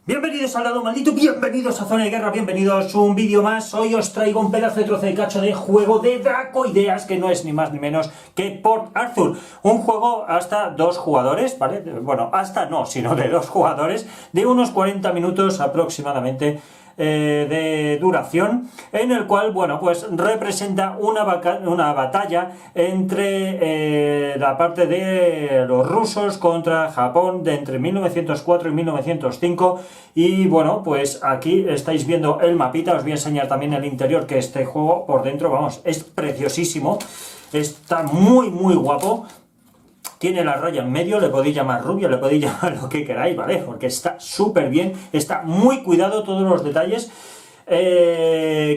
Bienvenidos al lado maldito, bienvenidos a Zona de Guerra, bienvenidos a un vídeo más. Hoy os traigo un pedazo de trozo de cacho de juego de Dracoideas, que no es ni más ni menos que Port Arthur. Un juego hasta 2 jugadores, ¿vale? Bueno, hasta no, sino de 2 jugadores, de unos 40 minutos aproximadamente de duración, en el cual, bueno, pues representa una batalla entre la parte de los rusos contra Japón de entre 1904 y 1905. Y bueno, pues aquí estáis viendo el mapita. Os voy a enseñar también el interior, que este juego por dentro, vamos, es preciosísimo, está muy guapo. Tiene la raya en medio, le podéis llamar rubio, le podéis llamar lo que queráis, ¿vale? Porque está súper bien, está muy cuidado todos los detalles.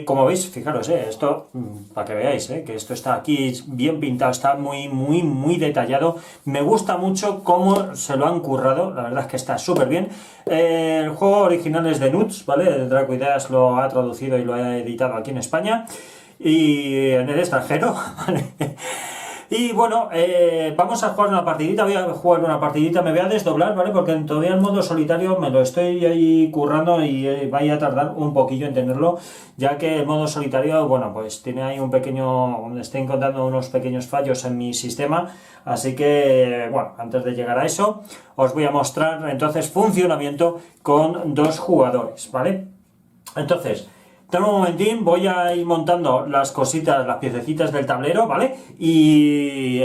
Como veis, fijaros, esto, para que veáis, que esto está aquí bien pintado, está muy detallado. Me gusta mucho cómo se lo han currado, la verdad es que está súper bien. El juego original es de Nuts, ¿vale? Dracoideas lo ha traducido y lo ha editado aquí en España y en el extranjero, ¿vale? Y bueno, vamos a jugar una partidita, me voy a desdoblar, ¿vale? Porque todavía el modo solitario me lo estoy ahí currando y vaya a tardar un poquillo en tenerlo, ya que el modo solitario, bueno, pues tiene ahí estoy encontrando unos pequeños fallos en mi sistema, así que, bueno, antes de llegar a eso, os voy a mostrar entonces funcionamiento con 2 jugadores, ¿vale? Entonces, tengo un momentín, voy a ir montando las cositas, las piececitas del tablero, ¿vale? Y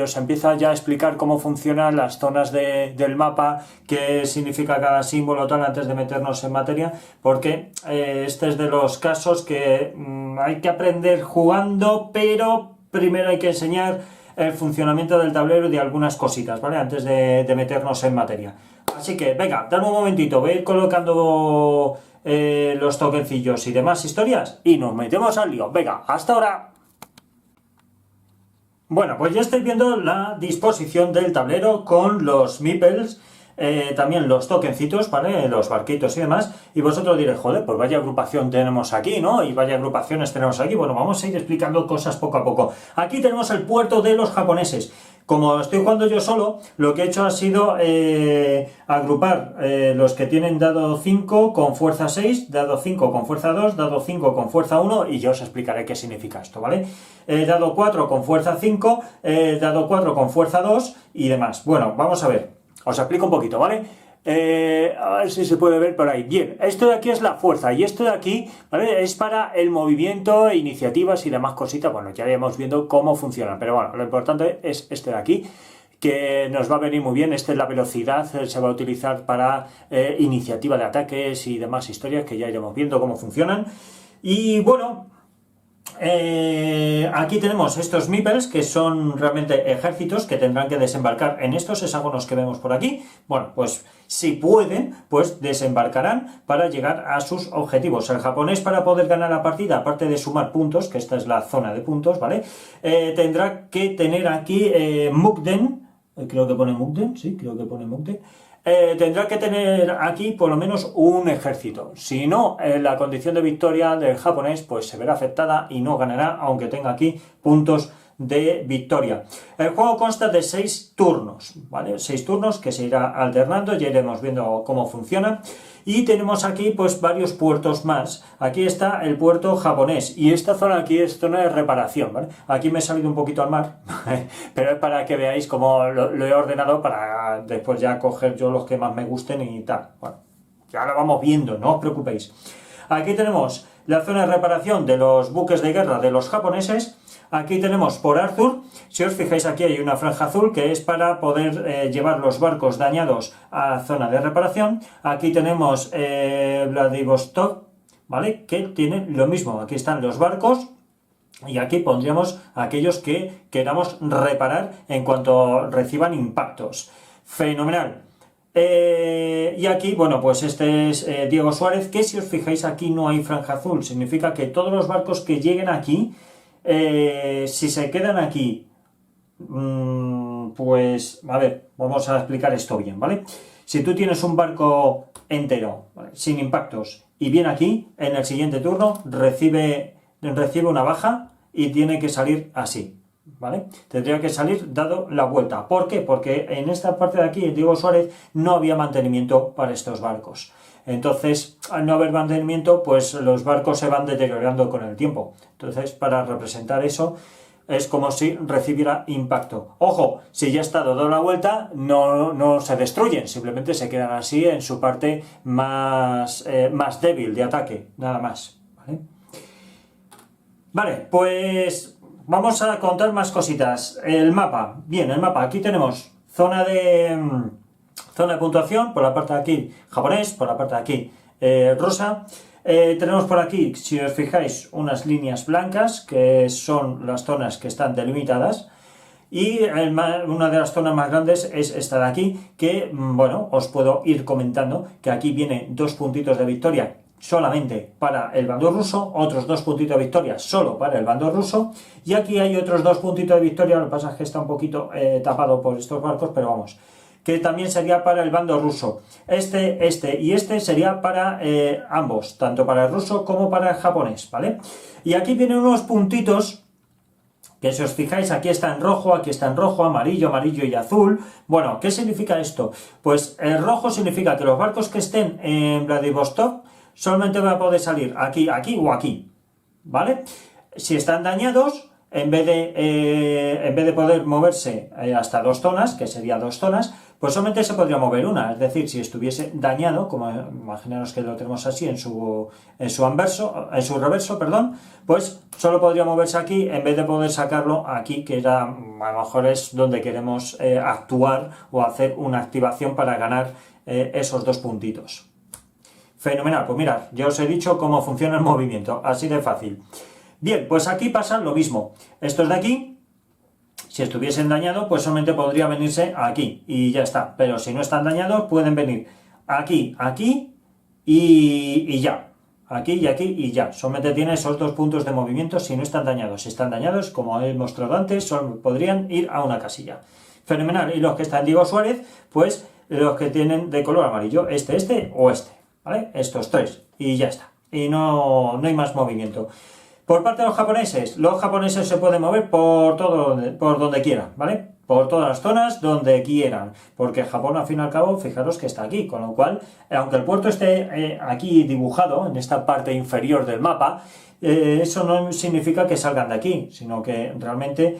os empiezo ya a explicar cómo funcionan las zonas del mapa, qué significa cada símbolo, tal, antes de meternos en materia, porque este es de los casos que hay que aprender jugando, pero primero hay que enseñar el funcionamiento del tablero y de algunas cositas, ¿vale? Antes de meternos en materia. Así que, venga, dame un momentito, voy a ir colocando los toquecillos y demás historias y nos metemos al lío. Venga, hasta ahora. Bueno, pues ya estáis viendo la disposición del tablero con los meeples, también los tokencitos, ¿vale? Los barquitos y demás. Y vosotros diréis, joder, pues vaya agrupación tenemos aquí, ¿no? Y vaya agrupaciones tenemos aquí. Bueno, vamos a ir explicando cosas poco a poco. Aquí tenemos el puerto de los japoneses. Como estoy jugando yo solo, lo que he hecho ha sido agrupar los que tienen dado 5 con fuerza 6, dado 5 con fuerza 2, dado 5 con fuerza 1, y yo os explicaré qué significa esto, ¿vale? Dado 4 con fuerza 5, dado 4 con fuerza 2 y demás. Bueno, vamos a ver, os explico un poquito, ¿vale? A ver si se puede ver por ahí. Bien, esto de aquí es la fuerza y esto de aquí, ¿vale? Es para el movimiento, iniciativas y demás cositas. Bueno, ya iremos viendo cómo funciona, pero bueno, lo importante es este de aquí, que nos va a venir muy bien. Esta es la velocidad, se va a utilizar para iniciativa de ataques y demás historias, que ya iremos viendo cómo funcionan. Y bueno, aquí tenemos estos meeples, que son realmente ejércitos que tendrán que desembarcar en estos hexágonos que vemos por aquí. Bueno, pues si pueden, pues desembarcarán para llegar a sus objetivos. El japonés, para poder ganar la partida, aparte de sumar puntos, que esta es la zona de puntos, ¿vale? Tendrá que tener aquí Mukden, creo que pone Mukden, sí, creo que pone Mukden. Tendrá que tener aquí por lo menos un ejército. Si no, la condición de victoria del japonés pues se verá afectada y no ganará, aunque tenga aquí puntos de victoria. El juego consta de 6 turnos, ¿vale? 6 turnos que se irá alternando, ya iremos viendo cómo funciona. Y tenemos aquí pues varios puertos más. Aquí está el puerto japonés y esta zona aquí es zona de reparación, ¿vale? Aquí me he salido un poquito al mar, pero es para que veáis cómo lo he ordenado, para después ya coger yo los que más me gusten y tal. Bueno, ya lo vamos viendo, no os preocupéis. Aquí tenemos la zona de reparación de los buques de guerra de los japoneses. Aquí tenemos Port Arthur. Si os fijáis, aquí hay una franja azul que es para poder llevar los barcos dañados a la zona de reparación. Aquí tenemos Vladivostok, ¿vale? Que tiene lo mismo. Aquí están los barcos y aquí pondríamos aquellos que queramos reparar en cuanto reciban impactos. Fenomenal. Y aquí, bueno, pues este es Diego Suárez, que si os fijáis aquí no hay franja azul. Significa que todos los barcos que lleguen aquí, si se quedan aquí, pues, a ver, vamos a explicar esto bien, ¿vale? Si tú tienes un barco entero, ¿vale?, sin impactos, y viene aquí, en el siguiente turno recibe una baja y tiene que salir así, ¿vale? Tendría que salir dado la vuelta. ¿Por qué? Porque en esta parte de aquí, en Diego Suárez, no había mantenimiento para estos barcos. Entonces, al no haber mantenimiento, pues los barcos se van deteriorando con el tiempo. Entonces, para representar eso, es como si recibiera impacto. Ojo, si ya está dado la vuelta, no se destruyen, simplemente se quedan así en su parte más débil de ataque, nada más. ¿Vale? Vale, pues vamos a contar más cositas. El mapa. Bien, el mapa. Aquí tenemos zona de puntuación, por la parte de aquí japonés, por la parte de aquí rusa. Tenemos por aquí, si os fijáis, unas líneas blancas, que son las zonas que están delimitadas. Y una de las zonas más grandes es esta de aquí, que, bueno, os puedo ir comentando que aquí vienen 2 puntitos de victoria solamente para el bando ruso, otros 2 puntitos de victoria solo para el bando ruso, y aquí hay otros 2 puntitos de victoria, lo que pasa es que está un poquito tapado por estos barcos, pero vamos, que también sería para el bando ruso. Este y este sería para ambos, tanto para el ruso como para el japonés, ¿vale? Y aquí vienen unos puntitos que, si os fijáis, aquí está en rojo, amarillo, amarillo y azul. Bueno, ¿qué significa esto? Pues el rojo significa que los barcos que estén en Vladivostok solamente van a poder salir aquí, aquí o aquí, ¿vale? Si están dañados, en vez de poder moverse hasta 2 zonas, que sería 2 zonas, pues solamente se podría mover una. Es decir, si estuviese dañado, como imaginaros que lo tenemos así en su reverso, perdón, pues solo podría moverse aquí en vez de poder sacarlo aquí, que era, a lo mejor es donde queremos actuar o hacer una activación para ganar esos 2 puntitos. Fenomenal, pues mirad, ya os he dicho cómo funciona el movimiento, así de fácil. Bien, pues aquí pasa lo mismo. Estos de aquí, si estuviesen dañados, pues solamente podría venirse aquí y ya está. Pero si no están dañados, pueden venir aquí, aquí y ya. Aquí y aquí y ya. Solamente tiene esos 2 puntos de movimiento si no están dañados. Si están dañados, como he mostrado antes, solo podrían ir a una casilla. Fenomenal. Y los que están en Diego Suárez, pues los que tienen de color amarillo, este o este. ¿Vale? Estos 3 y ya está. Y no hay más movimiento. Por parte de los japoneses se pueden mover por donde quieran, ¿vale? Por todas las zonas donde quieran, porque Japón, al fin y al cabo, fijaros que está aquí, con lo cual, aunque el puerto esté aquí dibujado, en esta parte inferior del mapa, eso no significa que salgan de aquí, sino que realmente,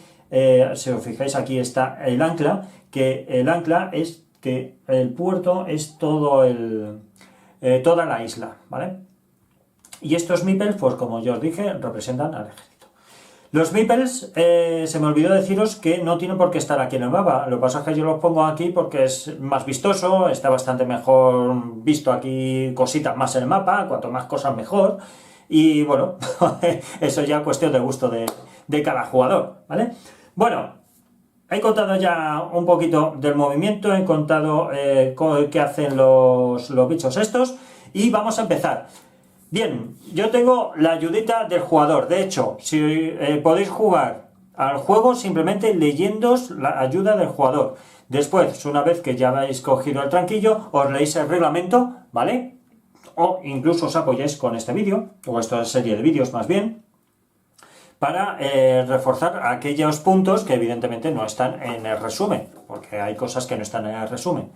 si os fijáis, aquí está el ancla, que el ancla es que el puerto es toda la isla, ¿vale? Y estos meeples, pues como yo os dije, representan al ejército. Los meeples, se me olvidó deciros que no tienen por qué estar aquí en el mapa. Lo que pasa es que yo los pongo aquí porque es más vistoso, está bastante mejor visto aquí, cositas más en el mapa, cuanto más cosas mejor. Y bueno, eso ya es cuestión de gusto de cada jugador, ¿vale? Bueno, he contado ya un poquito del movimiento, he contado qué hacen los bichos estos y vamos a empezar. Bien, yo tengo la ayudita del jugador. De hecho, si podéis jugar al juego simplemente leyéndoos la ayuda del jugador. Después, una vez que ya habéis cogido el tranquillo, os leéis el reglamento, ¿vale? O incluso os apoyáis con este vídeo, o esta serie de vídeos más bien, para reforzar aquellos puntos que evidentemente no están en el resumen, porque hay cosas que no están en el resumen.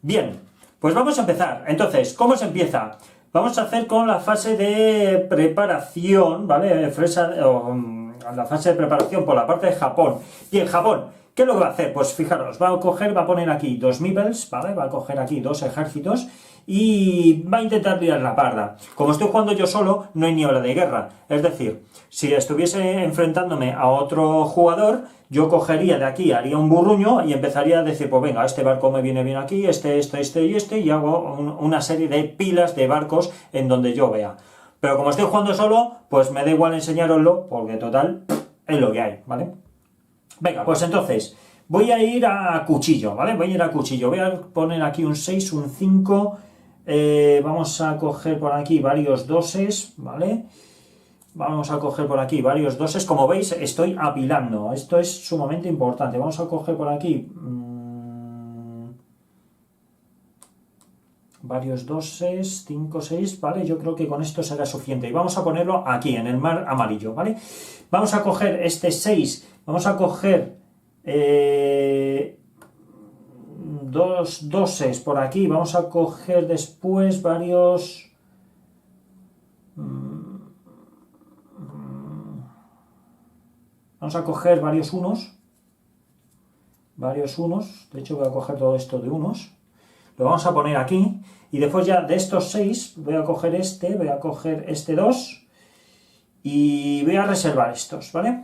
Bien, pues vamos a empezar. Entonces, ¿cómo se empieza? Vamos a hacer con la fase de preparación, ¿vale? La fase de preparación por la parte de Japón. Bien, Japón, ¿qué es lo que va a hacer? Pues fijaros, va a poner aquí 2 meeples, ¿vale? Va a coger aquí 2 ejércitos y va a intentar liar la parda. Como estoy jugando yo solo, no hay niebla de guerra. Es decir, si estuviese enfrentándome a otro jugador, yo cogería de aquí, haría un burruño y empezaría a decir, pues venga, este barco me viene bien aquí, este y hago una serie de pilas de barcos en donde yo vea. Pero como estoy jugando solo, pues me da igual enseñaroslo, porque total, es lo que hay, ¿vale? Venga, pues entonces, voy a ir a cuchillo, ¿vale? Voy a poner aquí un 6, un 5, vamos a coger por aquí varios doses, ¿vale? Vamos a coger por aquí varios doses. Como veis, estoy apilando. Esto es sumamente importante. Vamos a coger por aquí varios doses, 5, 6, ¿vale? Yo creo que con esto será suficiente. Y vamos a ponerlo aquí, en el mar amarillo, ¿vale? Vamos a coger este 6, vamos a coger dos doses por aquí, vamos a coger después varios... Vamos a coger varios unos, de hecho voy a coger todo esto de unos, lo vamos a poner aquí, y después ya de estos 6 voy a coger este 2, y voy a reservar estos, ¿vale?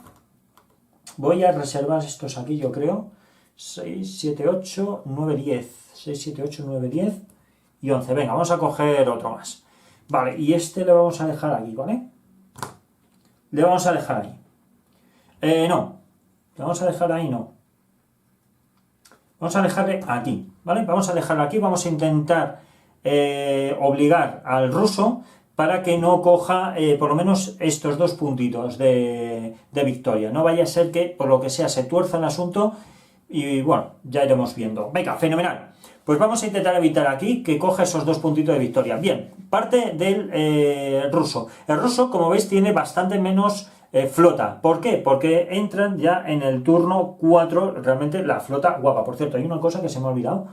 Voy a reservar estos aquí, yo creo, 6, 7, 8, 9, 10, 6, 7, 8, 9, 10 y 11, venga, vamos a coger otro más, vale, y este le vamos a dejar aquí, ¿vale? Le vamos a dejar ahí. No, le vamos a dejar ahí, no. Vamos a dejarle aquí, ¿vale? Vamos a dejarlo aquí, vamos a intentar obligar al ruso para que no coja por lo menos estos 2 puntitos de victoria. No vaya a ser que, por lo que sea, se tuerza el asunto y, bueno, ya iremos viendo. Venga, fenomenal. Pues vamos a intentar evitar aquí que coja esos 2 puntitos de victoria. Bien, parte del ruso. El ruso, como veis, tiene bastante menos... flota. ¿Por qué? Porque entran ya en el turno 4, realmente la flota guapa. Por cierto, hay una cosa que se me ha olvidado,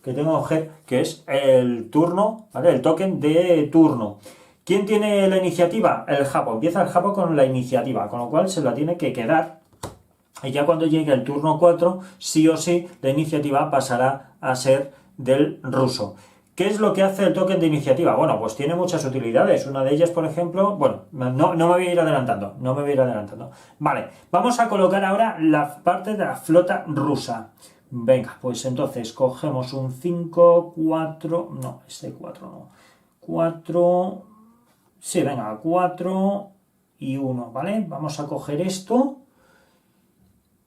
que tengo que coger, que es el turno, ¿vale? El token de turno. ¿Quién tiene la iniciativa? El Japo. Empieza el Japo con la iniciativa, con lo cual se la tiene que quedar. Y ya cuando llegue el turno 4, sí o sí, la iniciativa pasará a ser del ruso. ¿Qué es lo que hace el token de iniciativa? Bueno, pues tiene muchas utilidades. Una de ellas, por ejemplo... Bueno, no me voy a ir adelantando. Vale, vamos a colocar ahora la parte de la flota rusa. Venga, pues entonces cogemos un 5, 4... No, este 4 no. 4... Sí, venga, 4 y 1, ¿vale? Vamos a coger esto.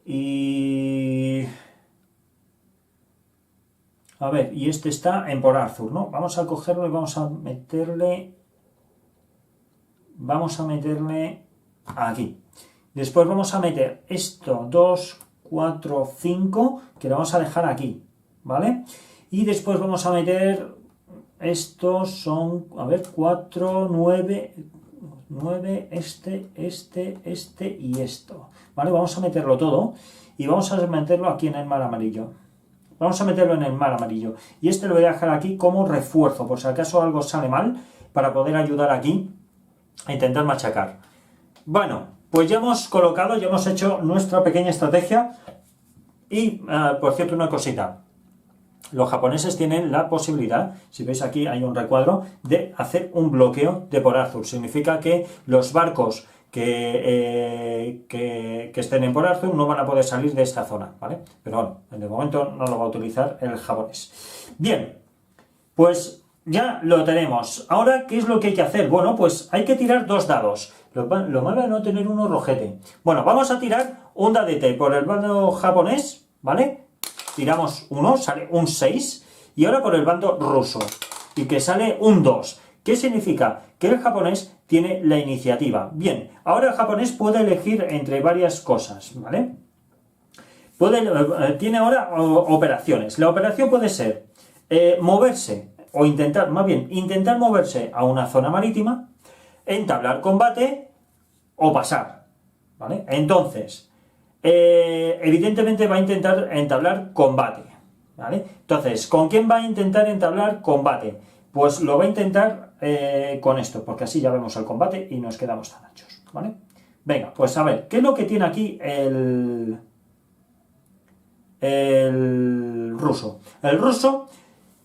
Y... A ver, y este está en Port Arthur, ¿no? Vamos a cogerlo y vamos a meterle aquí. Después vamos a meter esto, 2, 4, 5, que lo vamos a dejar aquí, ¿vale? Y después vamos a meter, estos son, a ver, 4, 9, este y esto, ¿vale? Vamos a meterlo todo y vamos a meterlo aquí en el mar amarillo. Vamos a meterlo en el mar amarillo. Y este lo voy a dejar aquí como refuerzo, por si acaso algo sale mal, para poder ayudar aquí a intentar machacar. Bueno, pues ya hemos colocado, ya hemos hecho nuestra pequeña estrategia. Y, por cierto, una cosita. Los japoneses tienen la posibilidad, si veis aquí hay un recuadro, de hacer un bloqueo de Port Arthur. Significa que los barcos que estén en Port Arthur no van a poder salir de esta zona, ¿vale? Pero bueno, en el momento no lo va a utilizar el japonés. Bien, pues ya lo tenemos. Ahora, ¿qué es lo que hay que hacer? Bueno, pues hay que tirar 2 dados. Lo malo es no tener uno rojete. Bueno, vamos a tirar un dadete por el bando japonés, ¿vale? Tiramos uno, sale un 6, y ahora por el bando ruso, y que sale un 2. ¿Qué significa? Que el japonés tiene la iniciativa. Bien, ahora el japonés puede elegir entre varias cosas, ¿vale? Tiene ahora operaciones. La operación puede ser moverse, o intentar moverse a una zona marítima, entablar combate o pasar, ¿vale? Entonces, evidentemente va a intentar entablar combate, ¿vale? Entonces, ¿con quién va a intentar entablar combate? Pues lo va a intentar con esto, porque así ya vemos el combate y nos quedamos tan anchos, ¿vale? Venga, pues a ver, ¿qué es lo que tiene aquí el ruso? El ruso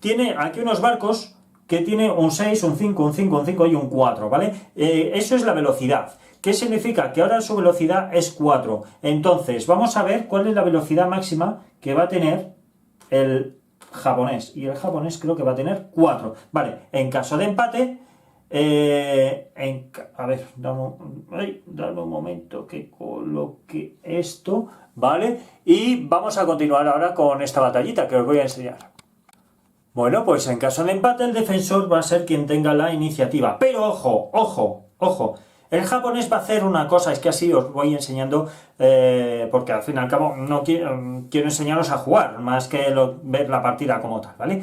tiene aquí unos barcos que tiene un 6, un 5, un 5, un 5 y un 4, ¿vale? Eso es la velocidad. ¿Qué significa? Que ahora su velocidad es 4. Entonces, vamos a ver cuál es la velocidad máxima que va a tener el japonés. Y el japonés creo que va a tener 4. Vale, en caso de empate, a ver, dame un momento que coloque esto, ¿vale? Y vamos a continuar ahora con esta batallita que os voy a enseñar. Bueno, pues en caso de empate, el defensor va a ser quien tenga la iniciativa. Pero ojo, ojo, ojo. El japonés va a hacer una cosa, es que así os voy enseñando, porque al fin y al cabo no quiero enseñaros a jugar, más que ver la partida como tal, ¿vale?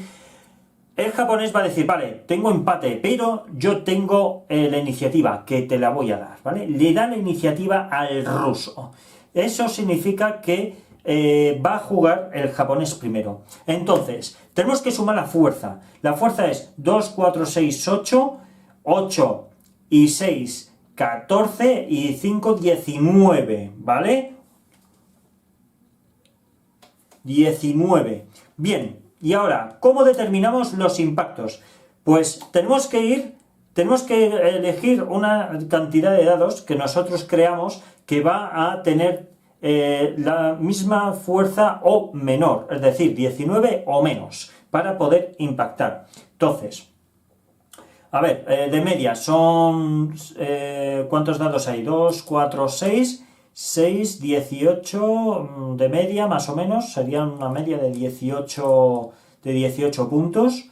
el japonés va a decir, vale, tengo empate, pero yo tengo la iniciativa, que te la voy a dar, ¿vale? Le da la iniciativa al ruso. Eso significa que va a jugar el japonés primero. Entonces, tenemos que sumar la fuerza. La fuerza es 2, 4, 6, 8, 8 y 6, 14 y 5, 19, ¿vale? 19. Bien. Y ahora, ¿cómo determinamos los impactos? Pues tenemos que elegir una cantidad de dados que nosotros creamos que va a tener la misma fuerza o menor, es decir, 19 o menos, para poder impactar. Entonces, a ver, de media son... ¿cuántos dados hay? 2, 4, 6... 6, 18 de media, más o menos, sería una media de 18 puntos.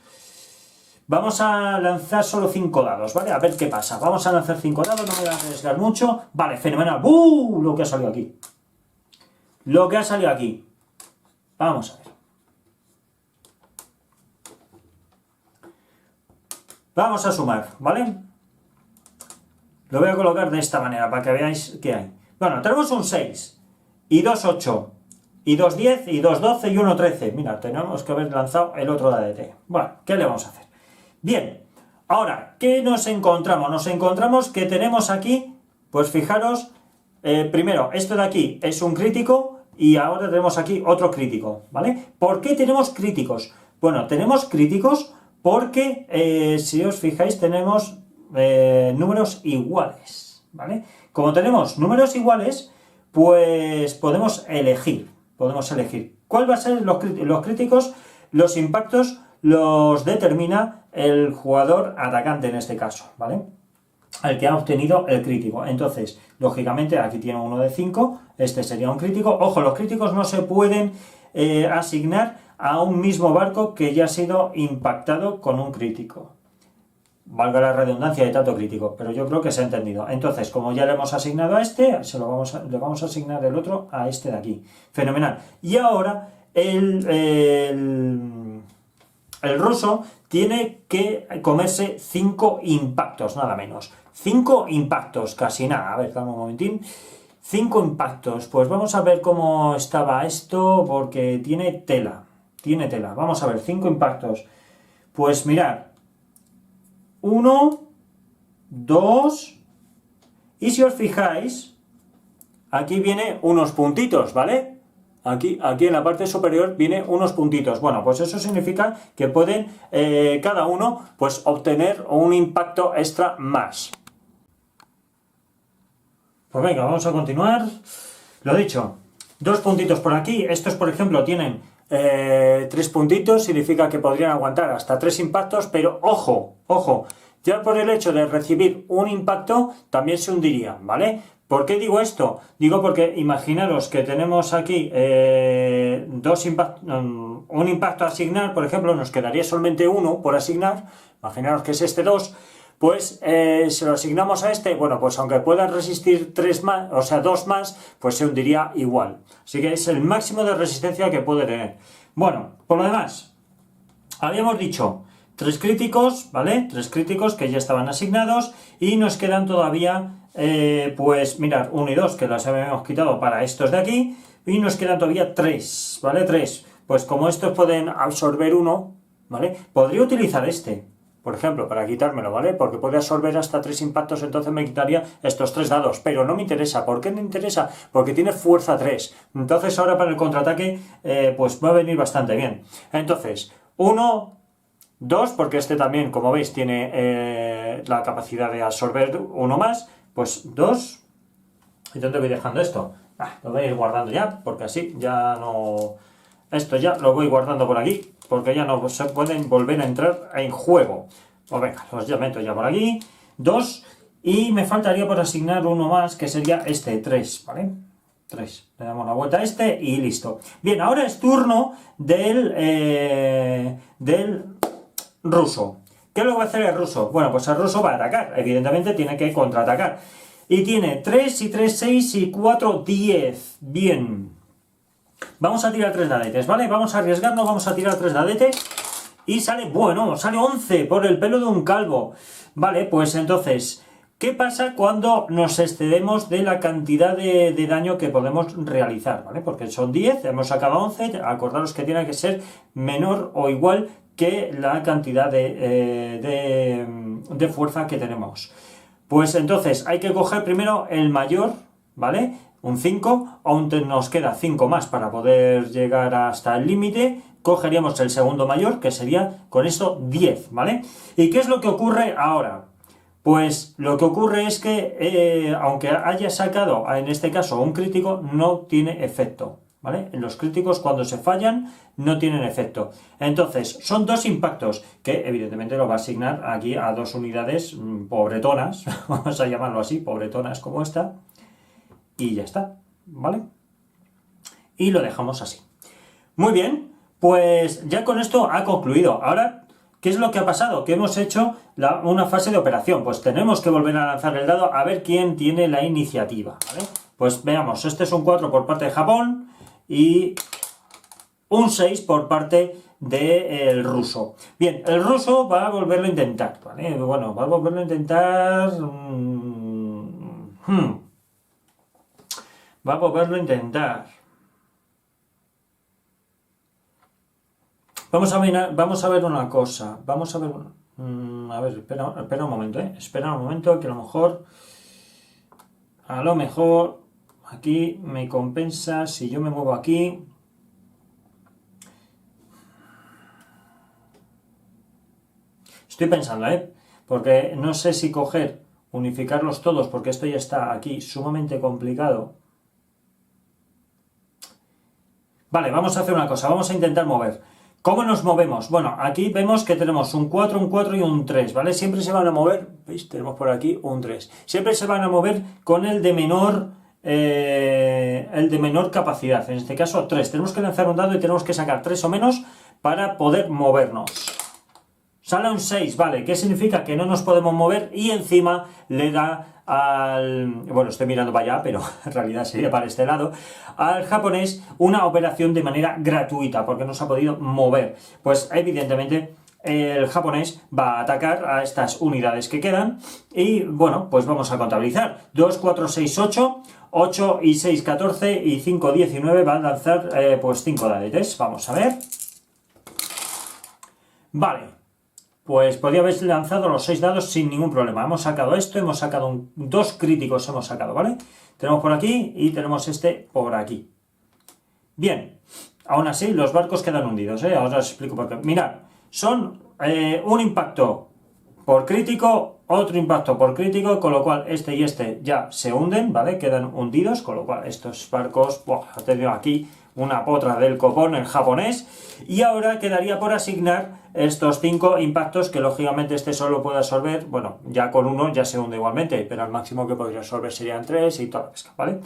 Vamos a lanzar solo 5 dados, ¿vale? A ver qué pasa. Vamos a lanzar 5 dados, no me voy a arriesgar mucho. Vale, fenomenal. ¡Buh! Lo que ha salido aquí. Lo que ha salido aquí. Vamos a ver. Vamos a sumar, ¿vale? Lo voy a colocar de esta manera para que veáis qué hay. Bueno, tenemos un 6, y 2, 8, y 2, 10, y 2, 12, y 1, 13. Mira, tenemos que haber lanzado el otro DT. Bueno, ¿qué le vamos a hacer? Bien, ahora, ¿qué nos encontramos? Nos encontramos que tenemos aquí, pues fijaros, primero, esto de aquí es un crítico, y ahora tenemos aquí otro crítico, ¿vale? ¿Por qué tenemos críticos? Bueno, tenemos críticos porque, si os fijáis, tenemos números iguales, ¿vale? Como tenemos números iguales, pues podemos elegir. ¿Cuál va a ser los críticos? Los impactos los determina el jugador atacante en este caso, ¿vale? El que ha obtenido el crítico. Entonces, lógicamente, aquí tiene uno de 5, este sería un crítico. Ojo, los críticos no se pueden asignar a un mismo barco que ya ha sido impactado con un crítico. Valga la redundancia de tanto crítico, pero yo creo que se ha entendido. Entonces, como ya le hemos asignado a este, le vamos a asignar el otro a este de aquí. Fenomenal. Y ahora el ruso tiene que comerse 5 impactos, nada menos. 5 impactos, casi nada. A ver, dame un momentín. 5 impactos. Pues vamos a ver cómo estaba esto, porque tiene tela. Vamos a ver, 5 impactos. Pues mirad. 1, 2, y si os fijáis, aquí viene unos puntitos, ¿vale? Aquí en la parte superior viene unos puntitos. Bueno, pues eso significa que pueden cada uno pues obtener un impacto extra más. Pues venga, vamos a continuar. Lo dicho, 2 puntitos por aquí. Estos, por ejemplo, tienen 3 puntitos, significa que podrían aguantar hasta 3 impactos, pero ojo, ya por el hecho de recibir un impacto también se hundirían, ¿vale? ¿Por qué digo esto? Digo porque imaginaros que tenemos aquí un impacto a asignar, por ejemplo, nos quedaría solamente uno por asignar, imaginaros que es este 2, pues se lo asignamos a este, bueno, pues aunque pueda resistir 3 más, o sea 2 más, pues se hundiría igual. Así que es el máximo de resistencia que puede tener. Bueno, por lo demás, habíamos dicho 3 críticos, ¿vale? 3 críticos que ya estaban asignados y nos quedan todavía, pues mirad, 1 y 2 que las habíamos quitado para estos de aquí y nos quedan todavía 3, ¿vale? 3. Pues como estos pueden absorber 1, ¿vale? Podría utilizar este, por ejemplo, para quitármelo, ¿vale? Porque puede absorber hasta 3 impactos, entonces me quitaría estos 3 dados, pero no me interesa. ¿Por qué me interesa? Porque tiene fuerza 3. Entonces ahora para el contraataque, pues va a venir bastante bien. Entonces, 1... 2, porque este también, como veis, tiene la capacidad de absorber 1 más, pues 2. ¿Y dónde voy dejando esto? Lo voy a ir guardando ya, porque así ya no... Esto ya lo voy guardando por aquí, porque ya no se pueden volver a entrar en juego. Pues venga, los ya meto ya por aquí. 2, y me faltaría por asignar uno más, que sería este, 3, ¿vale? 3. Le damos la vuelta a este y listo. Bien, ahora es turno del ruso. ¿Qué es lo que va a hacer el ruso? Bueno, pues el ruso va a atacar, evidentemente tiene que contraatacar. Y tiene 3 y 3, 6 y 4, 10. Bien. Vamos a tirar 3 dadetes, ¿vale? Vamos a arriesgarnos, vamos a tirar 3 dadetes. Y sale, bueno, sale 11 por el pelo de un calvo. Vale, pues entonces, ¿qué pasa cuando nos excedemos de la cantidad de daño que podemos realizar? ¿Vale? Porque son 10, hemos sacado 11, acordaros que tiene que ser menor o igual que la cantidad de fuerza que tenemos. Pues entonces hay que coger primero el mayor, ¿vale? Un 5, aún nos queda 5 más para poder llegar hasta el límite. Cogeríamos el segundo mayor, que sería con esto 10, ¿vale? ¿Y qué es lo que ocurre ahora? Pues lo que ocurre es que, aunque haya sacado, en este caso, un crítico, no tiene efecto, ¿vale? En los críticos, cuando se fallan, no tienen efecto. Entonces, son dos impactos que, evidentemente, lo va a asignar aquí a dos unidades pobretonas, vamos a llamarlo así, pobretonas como esta, y ya está, ¿vale? Y lo dejamos así. Muy bien, pues ya con esto ha concluido. Ahora, ¿qué es lo que ha pasado? Que hemos hecho una fase de operación. Pues tenemos que volver a lanzar el dado a ver quién tiene la iniciativa, ¿vale? Pues veamos, este es un 4 por parte de Japón y un 6 por parte del ruso. Bien, el ruso va a volverlo a intentar, ¿vale? Bueno, va a volverlo a intentar... Va a volverlo a intentar. Vamos a ver una cosa. Vamos a ver... a ver, espera un momento, ¿eh? Espera un momento, que a lo mejor aquí me compensa si yo me muevo aquí. Estoy pensando, ¿eh? Porque no sé si unificarlos todos, porque esto ya está aquí sumamente complicado. Vale, vamos a hacer una cosa, vamos a intentar mover. ¿Cómo nos movemos? Bueno, aquí vemos que tenemos un 4, un 4 y un 3, ¿vale? Siempre se van a mover, ¿veis? Tenemos por aquí un 3. Siempre se van a mover con el de menor capacidad, en este caso 3. Tenemos que lanzar un dado y tenemos que sacar 3 o menos para poder movernos. Sale un 6, ¿vale? ¿Qué significa? Que no nos podemos mover y encima le da bueno, estoy mirando para allá, pero en realidad sería para este lado, al japonés una operación de manera gratuita, porque no se ha podido mover. Pues evidentemente el japonés va a atacar a estas unidades que quedan y bueno, pues vamos a contabilizar. 2, 4, 6, 8, 8 y 6, 14 y 5, 19, van a lanzar pues 5 dadetes. Vamos a ver. Vale. Pues podría haber lanzado los 6 dados sin ningún problema. Hemos sacado esto, hemos sacado 2 críticos, ¿vale? Tenemos por aquí y tenemos este por aquí. Bien, aún así los barcos quedan hundidos, ¿eh? Ahora os explico por qué. Mirad, son un impacto por crítico, otro impacto por crítico, con lo cual este y este ya se hunden, ¿vale? Quedan hundidos, con lo cual estos barcos, ha tenido aquí una potra del copón en japonés, y ahora quedaría por asignar estos 5 impactos que lógicamente este solo puede absorber, bueno, ya con uno ya se hunde igualmente, pero el máximo que podría absorber serían 3 y toda la pesca, ¿vale?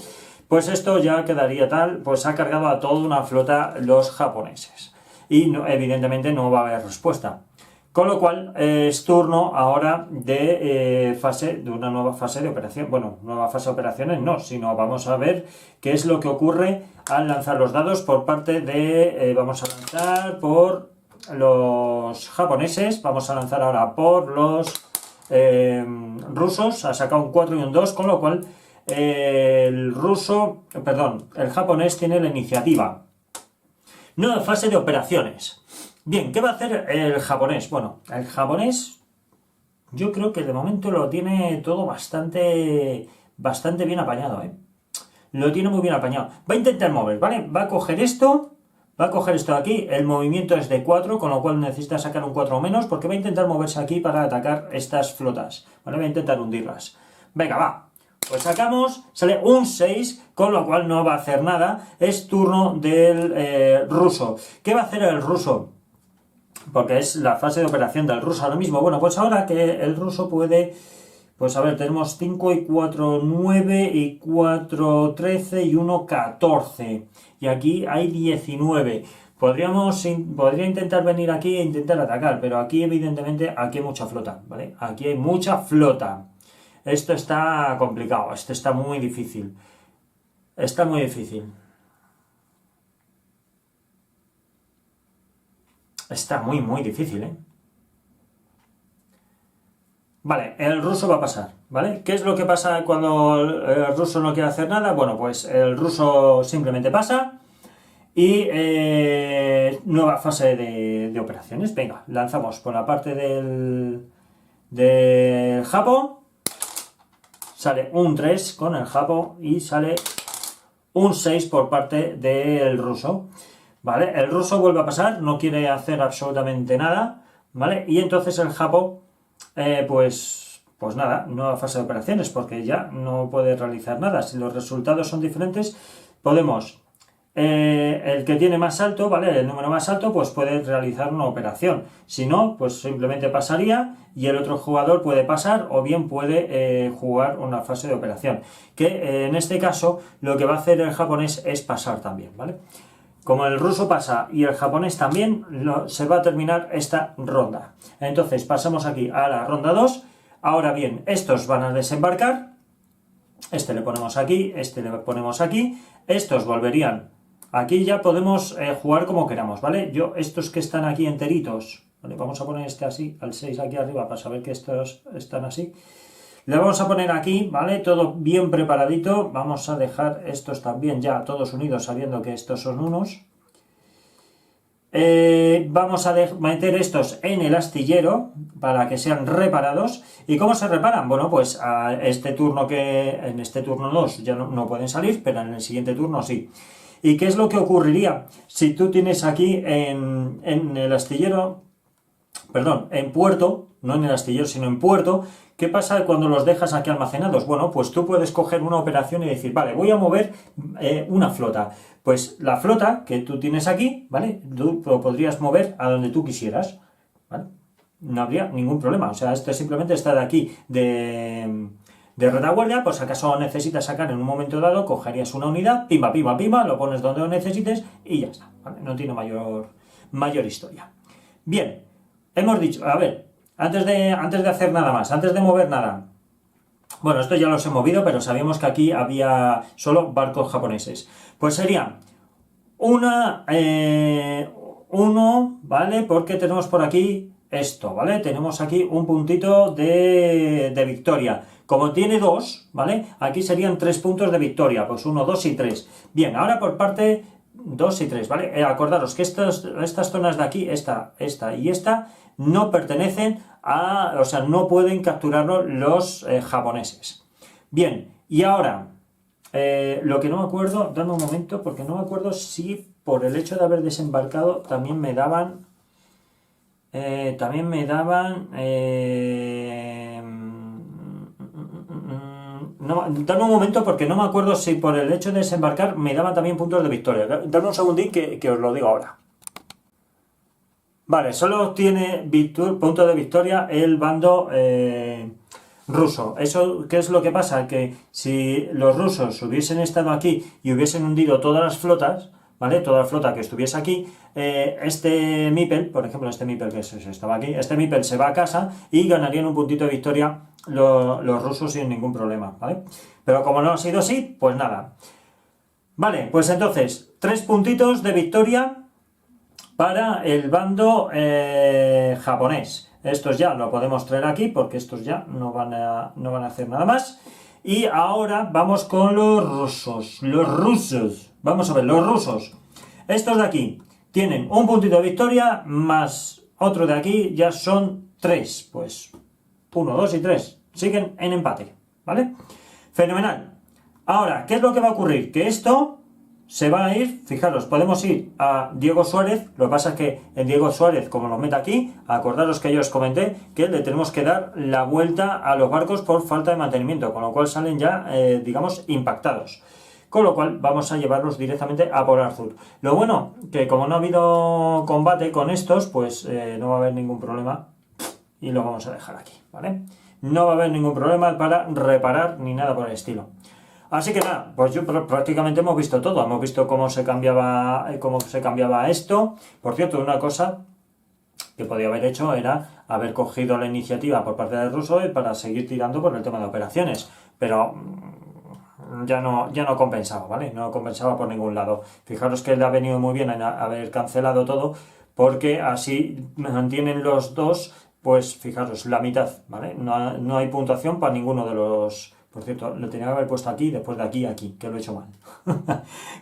Pues esto ya quedaría tal, pues ha cargado a toda una flota los japoneses, y no, evidentemente no va a haber respuesta. Con lo cual es turno ahora de una nueva fase de operación. Bueno, nueva fase de operaciones no, sino vamos a ver qué es lo que ocurre al lanzar los dados por parte de... vamos a lanzar por los japoneses, vamos a lanzar ahora por los rusos. Ha sacado un 4 y un 2, con lo cual el japonés tiene la iniciativa. Nueva fase de operaciones. Bien, ¿qué va a hacer el japonés? Bueno, el japonés yo creo que de momento lo tiene todo bastante bien apañado, ¿eh? Lo tiene muy bien apañado. Va a intentar mover, ¿vale? Va a coger esto de aquí, el movimiento es de 4, con lo cual necesita sacar un 4 o menos, porque va a intentar moverse aquí para atacar estas flotas, ¿vale? Va a intentar hundirlas. Venga, va. Pues sacamos, sale un 6, con lo cual no va a hacer nada. Es turno del ruso. ¿Qué va a hacer el ruso? Porque es la fase de operación del ruso ahora mismo. Bueno, pues ahora que el ruso puede... Pues a ver, tenemos 5 y 4, 9 y 4, 13 y 1, 14. Y aquí hay 19. Podría intentar venir aquí e intentar atacar, pero aquí evidentemente aquí hay mucha flota, ¿vale? Aquí hay mucha flota. Esto está complicado, esto está muy difícil. Está muy difícil. Está muy difícil, ¿eh? Vale, el ruso va a pasar, ¿vale? ¿Qué es lo que pasa cuando el ruso no quiere hacer nada? Bueno, pues el ruso simplemente pasa y nueva fase de operaciones. Venga, lanzamos por la parte del Japón. Sale un 3 con el Japón y sale un 6 por parte del ruso. ¿Vale? El ruso vuelve a pasar, no quiere hacer absolutamente nada, ¿vale? Y entonces el Japón, pues nada, nueva fase de operaciones, porque ya no puede realizar nada. Si los resultados son diferentes, podemos, el que tiene más alto, ¿vale? El número más alto, pues puede realizar una operación. Si no, pues simplemente pasaría y el otro jugador puede pasar o bien puede jugar una fase de operación. Que en este caso, lo que va a hacer el japonés es pasar también, ¿vale? Como el ruso pasa y el japonés también, se va a terminar esta ronda. Entonces pasamos aquí a la ronda 2. Ahora bien, estos van a desembarcar. Este le ponemos aquí, este le ponemos aquí. Estos volverían. Aquí ya podemos jugar como queramos, ¿vale? Estos que están aquí enteritos, ¿vale? Vamos a poner este así, al 6 aquí arriba, para saber que estos están así. Le vamos a poner aquí, ¿vale? Todo bien preparadito. Vamos a dejar estos también ya todos unidos, sabiendo que estos son unos. Vamos a meter estos en el astillero para que sean reparados. ¿Y cómo se reparan? Bueno, pues en este turno 2 ya no pueden salir, pero en el siguiente turno sí. ¿Y qué es lo que ocurriría si tú tienes aquí en el astillero, perdón, en puerto, no en el astillero, sino en puerto? ¿Qué pasa cuando los dejas aquí almacenados? Bueno, pues tú puedes coger una operación y decir, vale, voy a mover una flota. Pues la flota que tú tienes aquí, ¿vale? Tú lo podrías mover a donde tú quisieras, ¿vale? No habría ningún problema. O sea, esto simplemente está de aquí de retaguardia, pues acaso necesitas sacar en un momento dado, cogerías una unidad, pimba, pimba, pimba, lo pones donde lo necesites y ya está, ¿vale? No tiene mayor historia. Bien, hemos dicho, a ver, antes de hacer nada más, antes de mover nada. Bueno, esto ya los he movido, pero sabíamos que aquí había solo barcos japoneses. Pues sería uno, ¿vale? Porque tenemos por aquí esto, ¿vale? Tenemos aquí un puntito de victoria. Como tiene 2, ¿vale? Aquí serían 3 puntos de victoria. Pues 1, 2 y 3. Bien, ahora por parte 2 y 3, ¿vale? Acordaros que estas zonas de aquí, esta y esta, no pertenecen o sea, no pueden capturarlo los japoneses. Bien, y ahora, lo que no me acuerdo, dame un momento, porque no me acuerdo si por el hecho de haber desembarcado también me daban, no, dame un momento porque no me acuerdo si por el hecho de desembarcar me daban también puntos de victoria. Dame un segundín que os lo digo ahora. Vale, solo obtiene punto de victoria el bando ruso. ¿Eso qué es lo que pasa? Que si los rusos hubiesen estado aquí y hubiesen hundido todas las flotas, ¿vale? Toda la flota que estuviese aquí, este Mipel, por ejemplo, este Mipel que estaba aquí, este Mipel se va a casa y ganarían un puntito de victoria los rusos sin ningún problema, ¿vale? Pero como no ha sido así, pues nada. Vale, pues entonces, 3 puntitos de victoria para el bando japonés. Estos ya lo podemos traer aquí porque estos ya no van a hacer nada más. Y ahora vamos con los rusos. Los rusos. Vamos a ver, los rusos. Estos de aquí tienen un puntito de victoria más otro de aquí, ya son 3. Pues 1, 2 y 3. Siguen en empate, ¿vale? Fenomenal. Ahora, ¿qué es lo que va a ocurrir? Que esto se va a ir, fijaros, podemos ir a Diego Suárez, lo que pasa es que en Diego Suárez, como lo mete aquí, acordaros que yo os comenté que le tenemos que dar la vuelta a los barcos por falta de mantenimiento, con lo cual salen ya, digamos, impactados. Con lo cual vamos a llevarlos directamente a Port Arthur. Lo bueno, que como no ha habido combate con estos, pues no va a haber ningún problema y lo vamos a dejar aquí, ¿vale? No va a haber ningún problema para reparar ni nada por el estilo. Así que nada, pues prácticamente hemos visto todo. Hemos visto cómo se cambiaba esto. Por cierto, una cosa que podía haber hecho era haber cogido la iniciativa por parte del ruso para seguir tirando por el tema de operaciones. Pero ya no compensaba, ¿vale? No compensaba por ningún lado. Fijaros que le ha venido muy bien haber cancelado todo, porque así mantienen los dos, pues fijaros, la mitad, ¿vale? No hay puntuación para ninguno de los... Por cierto, lo tenía que haber puesto aquí, después de aquí a aquí, que lo he hecho mal.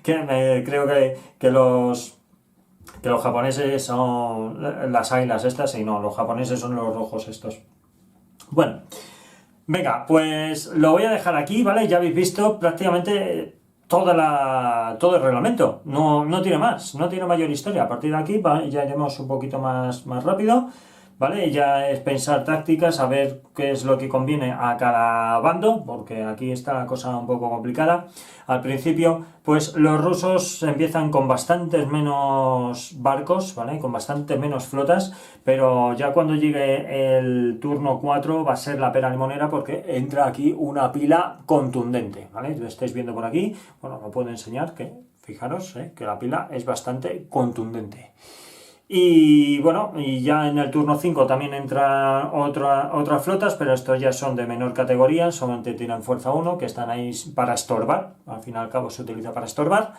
Creo que los japoneses son las águilas estas, y no, los japoneses son los rojos estos. Bueno, venga, pues lo voy a dejar aquí, ¿vale? Ya habéis visto prácticamente todo el reglamento. No tiene más, no tiene mayor historia. A partir de aquí ya iremos un poquito más rápido, ¿vale? Ya es pensar tácticas, saber qué es lo que conviene a cada bando, porque aquí está la cosa un poco complicada. Al principio, pues los rusos empiezan con bastantes menos barcos, ¿vale? Con bastantes menos flotas, pero ya cuando llegue el turno 4 va a ser la pera limonera, porque entra aquí una pila contundente, ¿vale? Lo estáis viendo por aquí, bueno, lo puedo enseñar, que fijaros, que la pila es bastante contundente. Y bueno, y ya en el turno 5 también entran otras flotas, pero estos ya son de menor categoría, solamente tienen fuerza 1, que están ahí para estorbar, al fin y al cabo se utiliza para estorbar.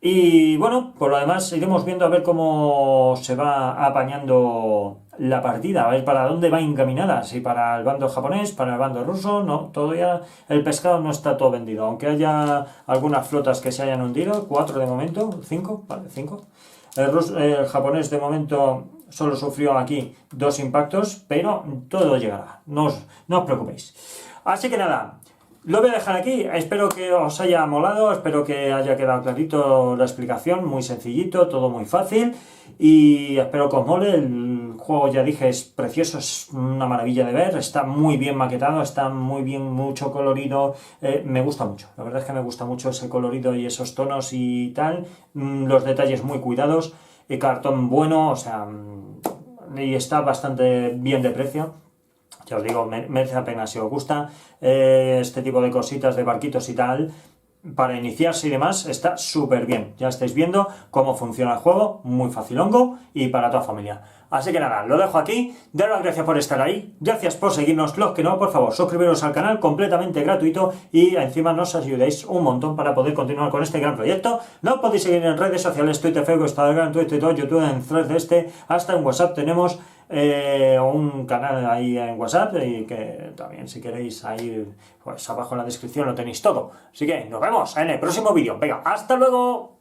Y bueno, por lo demás iremos viendo a ver cómo se va apañando la partida, a ver para dónde va encaminada, si para el bando japonés, para el bando ruso. No, todavía el pescado no está todo vendido, aunque haya algunas flotas que se hayan hundido, 4 de momento, 5, vale, 5. El japonés de momento solo sufrió aquí 2 impactos, pero todo llegará, no os preocupéis. Así que nada, lo voy a dejar aquí, espero que os haya molado, espero que haya quedado clarito la explicación, muy sencillito, todo muy fácil, y espero que os mole. El juego, ya dije, es precioso, es una maravilla de ver, está muy bien maquetado, está muy bien, mucho colorido, me gusta mucho, la verdad es que me gusta mucho ese colorido y esos tonos y tal, los detalles muy cuidados, el cartón bueno, o sea, y está bastante bien de precio. Ya os digo, merece la pena si os gusta este tipo de cositas, de barquitos y tal, para iniciarse y demás, está súper bien. Ya estáis viendo cómo funciona el juego, muy facilongo y para toda familia. Así que nada, lo dejo aquí, daros las gracias por estar ahí, gracias por seguirnos, los que no, por favor, suscribiros al canal, completamente gratuito, y encima nos ayudéis un montón para poder continuar con este gran proyecto. No podéis seguir en redes sociales, Twitter, Facebook, Instagram, Twitter, YouTube, en Threads hasta en WhatsApp tenemos un canal ahí en WhatsApp, y que también, si queréis, ahí pues abajo en la descripción lo tenéis todo. Así que nos vemos en el próximo vídeo. Venga, hasta luego.